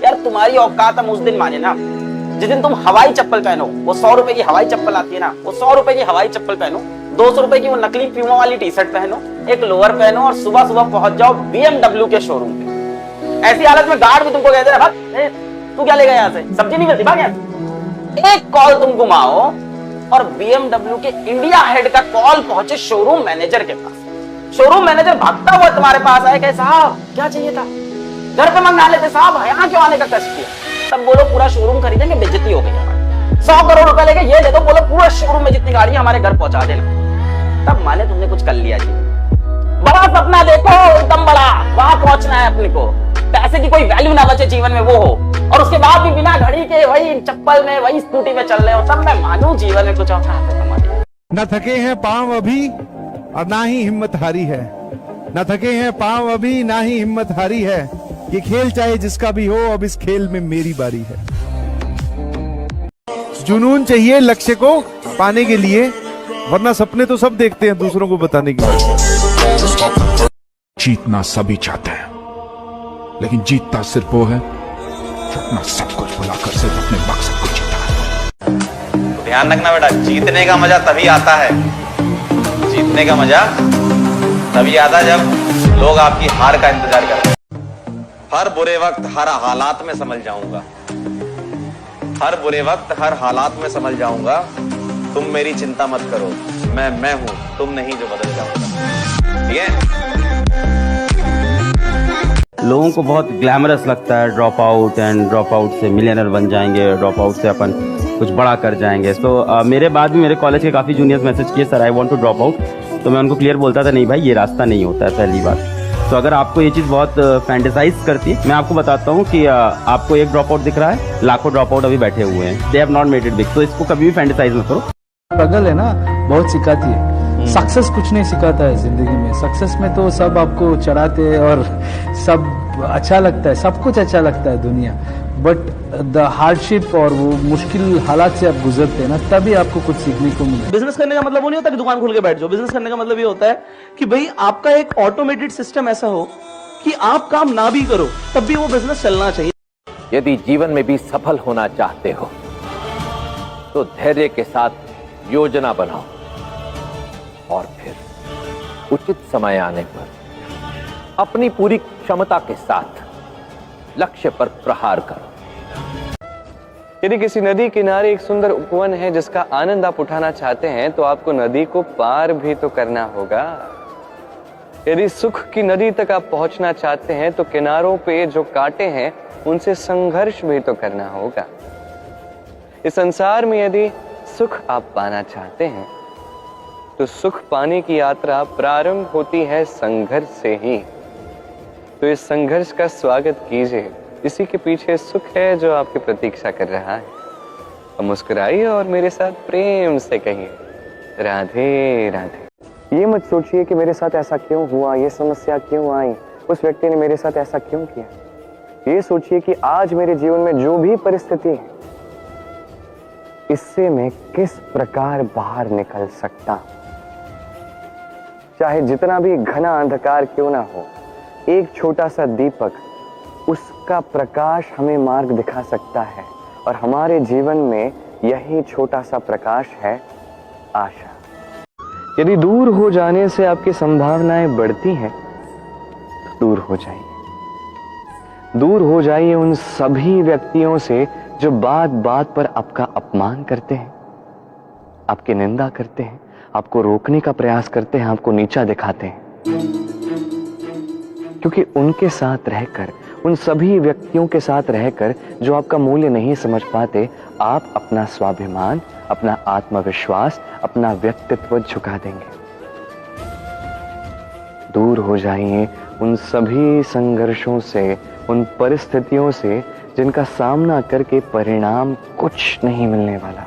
यार तुम्हारी औकात हम उस दिन माने ना जिस दिन तुम हवाई चप्पल पहनो, वो 100 रुपए की हवाई चप्पल आती है ना, वो 100 रुपए की हवाई चप्पल पहनो, 200 रुपए की वो नकली प्यूमा वाली टी शर्ट पहनो, एक लोअर पहनो और सुबह सुबह पहुंच जाओ BMW के शोरूम पे। ऐसी हालत में गार्ड भी तुमको कहते हैं भाग, तू क्या लेगा यहाँ से, सब्जी नहीं मिलती भाग यहाँ। एक कॉल तुम घुमाओ और BMW के इंडिया हेड का कॉल पहुंचे शोरूम मैनेजर के पास। शोरूम मैनेजर भागता हुआ तुम्हारे पास आए, कहे साहब क्या चाहिए था, घर पे मंगा लेते साहब, यहाँ क्यों आने का कष्ट किया। तब बोलो पूरा शोरूम खरीदेंगे, बेइज्जती हो गई हमारी, 100 करोड़ रुपए लेके ये दे दो, बोलो पूरा शोरूम में जितनी गाड़ी हमारे घर पहुंचा देना। तब माने तुमने कुछ कर लिया जी। बड़ा सपना देखो, एकदम बड़ा, वहां पहुंचना है अपने को, पैसे की कोई वैल्यू ना बचे जीवन में वो हो, और उसके बाद भी बिना घड़ी के वही चप्पल में वही स्कूटी में चल रहे हो, तब मैं मानू जीवन में कुछ और है तुम्हारे। न थके हैं पांव अभी और ना ही हिम्मत हारी है, न थके हैं पांव अभी ना ही हिम्मत हारी है, ये खेल चाहे जिसका भी हो, अब इस खेल में मेरी बारी है। जुनून चाहिए लक्ष्य को पाने के लिए, वरना सपने तो सब देखते हैं दूसरों को बताने के लिए। जीतना सभी चाहते हैं, लेकिन जीतता सिर्फ वो है जो अपना सब कुछ भुलाकर सिर्फ अपने मकसद को जीता है। तो ध्यान रखना बेटा, जीतने का मजा तभी आता है, जीतने का मजा तभी आता है जब लोग आपकी हार का इंतजार करते हैं। हर बुरे वक्त हर हालात में समझ जाऊंगा, हर बुरे वक्त हर हालात में समझ जाऊंगा, तुम मेरी चिंता मत करो, मैं हूं, तुम नहीं जो बदल जाओगे। ठीक है। लोगों को बहुत ग्लैमरस लगता है drop out, and drop out से मिलियनर बन जाएंगे, ड्रॉप आउट से अपन कुछ बड़ा कर जाएंगे। तो मेरे बाद भी मेरे कॉलेज के काफ़ी जूनियर्स मैसेज किए, sir I want to drop out. तो मैं उनको क्लियर बोलता था नहीं भाई ये रास्ता नहीं होता है, पहली बात। तो अगर आपको ये चीज़ बहुत फैंटेसाइज करती है, मैं आपको बताता हूँ कि आपको एक ड्रॉप आउट दिख रहा है, लाखों ड्रॉप आउट अभी बैठे हुए हैं, they have not made it big. तो इसको कभी भी फैंटेसाइज मत करो। स्ट्रगल है ना बहुत सिखाती है, सक्सेस कुछ नहीं सिखाता है जिंदगी में। सक्सेस में तो सब आपको चढ़ाते हैं और सब अच्छा लगता है, सब कुछ अच्छा लगता है दुनिया, बट द हार्डशिप और वो मुश्किल हालात से आप गुजरते हैं ना, तभी आपको कुछ सीखने को मिले। बिजनेस करने का मतलब वो नहीं होता कि दुकान खोल के बैठ जाओ। बिजनेस करने का मतलब ये होता है कि भाई आपका एक ऑटोमेटेड सिस्टम ऐसा हो कि आप काम ना भी करो तब भी वो बिजनेस चलना चाहिए। यदि जीवन में भी सफल होना चाहते हो तो धैर्य के साथ योजना बनाओ और फिर उचित समय आने पर अपनी पूरी क्षमता के साथ लक्ष्य पर प्रहार करो। यदि किसी नदी किनारे एक सुंदर उपवन है जिसका आनंद आप उठाना चाहते हैं तो आपको नदी को पार भी तो करना होगा। यदि सुख की नदी तक आप पहुंचना चाहते हैं तो किनारों पे जो कांटे हैं उनसे संघर्ष भी तो करना होगा। इस संसार में यदि सुख आप पाना चाहते हैं तो सुख पाने की यात्रा प्रारंभ होती है संघर्ष से ही। तो इस संघर्ष का स्वागत कीजिए, इसी के पीछे सुख है जो आपकी प्रतीक्षा कर रहा है। अब मुस्कुराइए और मेरे साथ प्रेम से कहिए राधे राधे। ये मत सोचिए कि मेरे साथ ऐसा क्यों हुआ, ये समस्या क्यों आई, उस व्यक्ति ने मेरे साथ ऐसा क्यों किया। ये सोचिए कि आज मेरे जीवन में जो भी परिस्थिति है इससे मैं किस प्रकार बाहर निकल सकता। चाहे जितना भी घना अंधकार क्यों ना हो, एक छोटा सा दीपक, उसका प्रकाश हमें मार्ग दिखा सकता है, और हमारे जीवन में यही छोटा सा प्रकाश है आशा। यदि दूर हो जाने से आपकी संभावनाएं बढ़ती हैं तो दूर हो जाइए। दूर हो जाइए उन सभी व्यक्तियों से जो बात बात पर आपका अपमान करते हैं, आपकी निंदा करते हैं, आपको रोकने का प्रयास करते हैं, आपको नीचा दिखाते हैं। क्योंकि उनके साथ रहकर, उन सभी व्यक्तियों के साथ रहकर जो आपका मूल्य नहीं समझ पाते, आप अपना स्वाभिमान, अपना आत्मविश्वास, अपना व्यक्तित्व झुका देंगे। दूर हो जाइए उन सभी संघर्षों से, उन परिस्थितियों से जिनका सामना करके परिणाम कुछ नहीं मिलने वाला।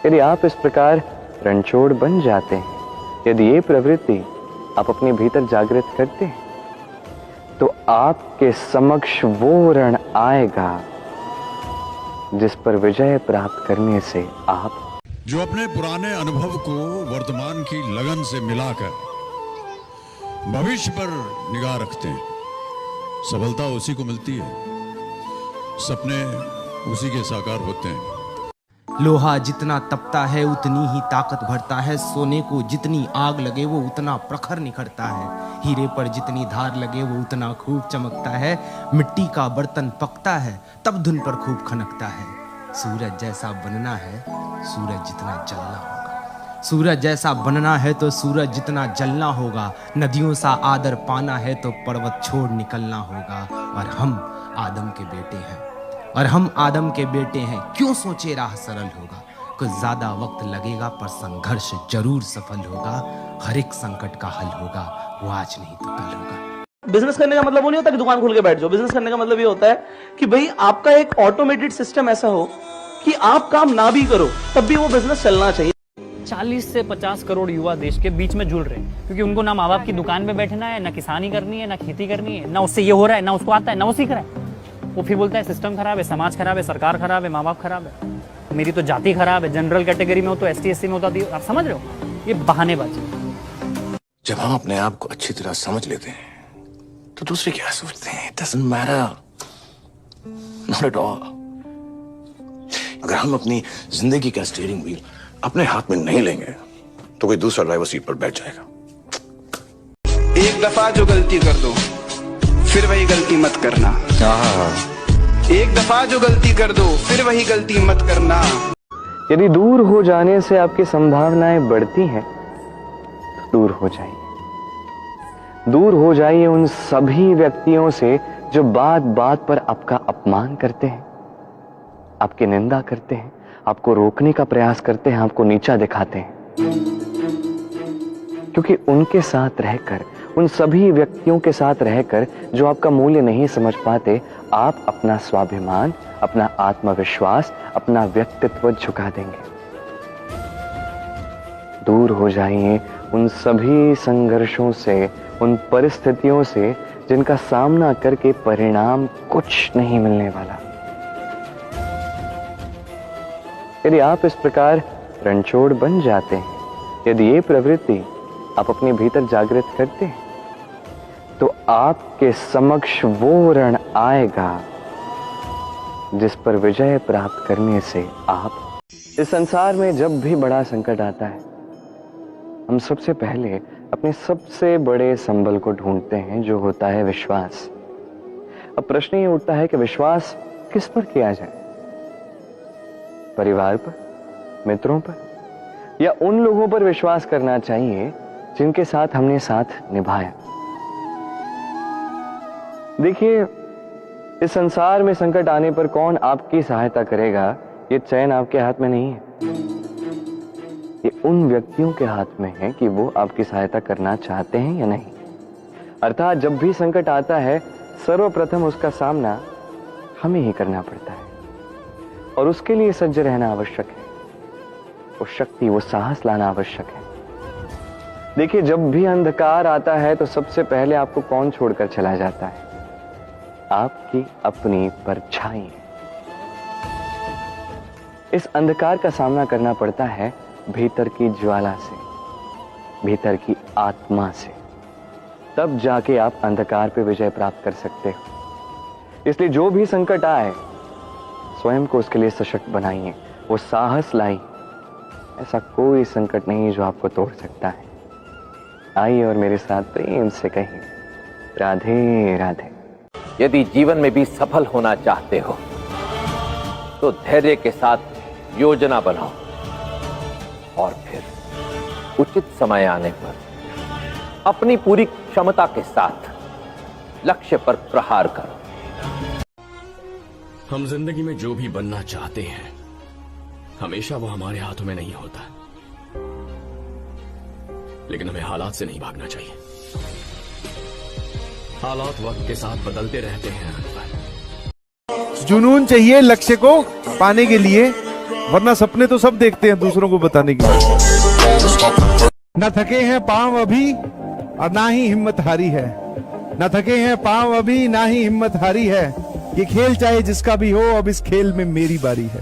यदि आप इस प्रकार रणछोड़ बन जाते हैं, यदि ये प्रवृत्ति आप अपने भीतर जागृत करते हैं, तो आपके समक्ष वो रण आएगा जिस पर विजय प्राप्त करने से आप जो अपने पुराने अनुभव को वर्तमान की लगन से मिलाकर भविष्य पर निगाह रखते हैं, सफलता उसी को मिलती है, सपने उसी के साकार होते हैं। लोहा जितना तपता है उतनी ही ताकत भरता है, सोने को जितनी आग लगे वो उतना प्रखर निखरता है, हीरे पर जितनी धार लगे वो उतना खूब चमकता है, मिट्टी का बर्तन पकता है तब धुन पर खूब खनकता है, सूरज जैसा बनना है सूरज जितना जलना होगा, सूरज जैसा बनना है तो सूरज जितना जलना होगा, नदियों सा आदर पाना है तो पर्वत छोड़ निकलना होगा, और हम आदम के बेटे हैं और हम आदम के बेटे हैं, क्यों सोचे राह सरल होगा, कुछ ज्यादा वक्त लगेगा पर संघर्ष जरूर सफल होगा, हर एक संकट का हल होगा, वो आज नहीं तो कल होगा। बिजनेस करने का मतलब वो नहीं होता कि दुकान खोल के बैठ जाओ। बिजनेस करने का मतलब ये होता है कि भाई आपका एक ऑटोमेटेड सिस्टम ऐसा हो कि आप काम ना भी करो तब भी वो बिजनेस चलना चाहिए। 40 से 50 करोड़ युवा देश के बीच में जुड़ रहे हैं, क्योंकि उनको ना माँ बाप की दुकान में बैठना है, ना किसानी करनी है, ना खेती करनी है, ना उससे ये हो रहा है, ना उसको आता है, ना वो सीख रहा है। वो फिर बोलता है सिस्टम खराब है, समाज खराब है, सरकार खराब है, माँ बाप खराब है, मेरी तो जाति खराब है, जनरल कैटेगरी में हो तो ST SC में होता है। आप समझ रहे हो, ये बहानेबाजी। जब हम अपने आप को अच्छी तरह समझ लेते हैं तो दूसरे क्या सोचते हैं it doesn't matter, not at all. अगर हम अपनी जिंदगी का स्टीयरिंग व्हील अपने हाथ में नहीं लेंगे तो कोई दूसरा ड्राइवर सीट पर बैठ जाएगा। एक दफा जो गलती कर दो फिर वही गलती मत करना। एक दफा जो गलती कर दो फिर वही गलती मत करना। यदि दूर हो जाने से आपकी संभावनाएं बढ़ती हैं तो दूर हो जाइए। दूर हो जाइए उन सभी व्यक्तियों से जो बात बात पर आपका अपमान करते हैं, आपकी निंदा करते हैं, आपको रोकने का प्रयास करते हैं, आपको नीचा दिखाते हैं, क्योंकि उनके साथ रहकर, उन सभी व्यक्तियों के साथ रहकर जो आपका मूल्य नहीं समझ पाते, आप अपना स्वाभिमान, अपना आत्मविश्वास, अपना व्यक्तित्व झुका देंगे। दूर हो जाइए उन सभी संघर्षों से, उन परिस्थितियों से जिनका सामना करके परिणाम कुछ नहीं मिलने वाला। यदि आप इस प्रकार रणछोड़ बन जाते हैं, यदि ये प्रवृत्ति आप अपने भीतर जागृत करते हैं, तो आपके समक्ष वो रण आएगा जिस पर विजय प्राप्त करने से आप। इस संसार में जब भी बड़ा संकट आता है, हम सबसे पहले अपने सबसे बड़े संबल को ढूंढते हैं, जो होता है विश्वास। अब प्रश्न ये उठता है कि विश्वास किस पर किया जाए? परिवार पर, मित्रों पर, या उन लोगों पर विश्वास करना चाहिए जिनके साथ हमने साथ निभाया? देखिए, इस संसार में संकट आने पर कौन आपकी सहायता करेगा, ये चयन आपके हाथ में नहीं है। ये उन व्यक्तियों के हाथ में है कि वो आपकी सहायता करना चाहते हैं या नहीं। अर्थात जब भी संकट आता है, सर्वप्रथम उसका सामना हमें ही करना पड़ता है, और उसके लिए सज्ज रहना आवश्यक है। वो शक्ति, वो साहस लाना आवश्यक है। देखिए, जब भी अंधकार आता है तो सबसे पहले आपको कौन छोड़कर चला जाता है? आपकी अपनी परछाई। इस अंधकार का सामना करना पड़ता है भीतर की ज्वाला से, भीतर की आत्मा से। तब जाके आप अंधकार पे विजय प्राप्त कर सकते हो। इसलिए जो भी संकट आए, स्वयं को उसके लिए सशक्त बनाइए, वो साहस लाइए। ऐसा कोई संकट नहीं जो आपको तोड़ सकता है। आइए और मेरे साथ प्रेम से कहिए, राधे राधे। यदि जीवन में भी सफल होना चाहते हो तो धैर्य के साथ योजना बनाओ और फिर उचित समय आने पर अपनी पूरी क्षमता के साथ लक्ष्य पर प्रहार करो। हम जिंदगी में जो भी बनना चाहते हैं, हमेशा वो हमारे हाथों में नहीं होता, लेकिन हमें हालात से नहीं भागना चाहिए। हालात वक्त के साथ बदलते रहते हैं। जुनून चाहिए लक्ष्य को पाने के लिए, वरना सपने तो सब देखते हैं दूसरों को बताने के लिए। न थके हैं पांव अभी और ना ही हिम्मत हारी है, न थके हैं पांव अभी ना ही हिम्मत हारी है, ये खेल चाहे जिसका भी हो, अब इस खेल में मेरी बारी है।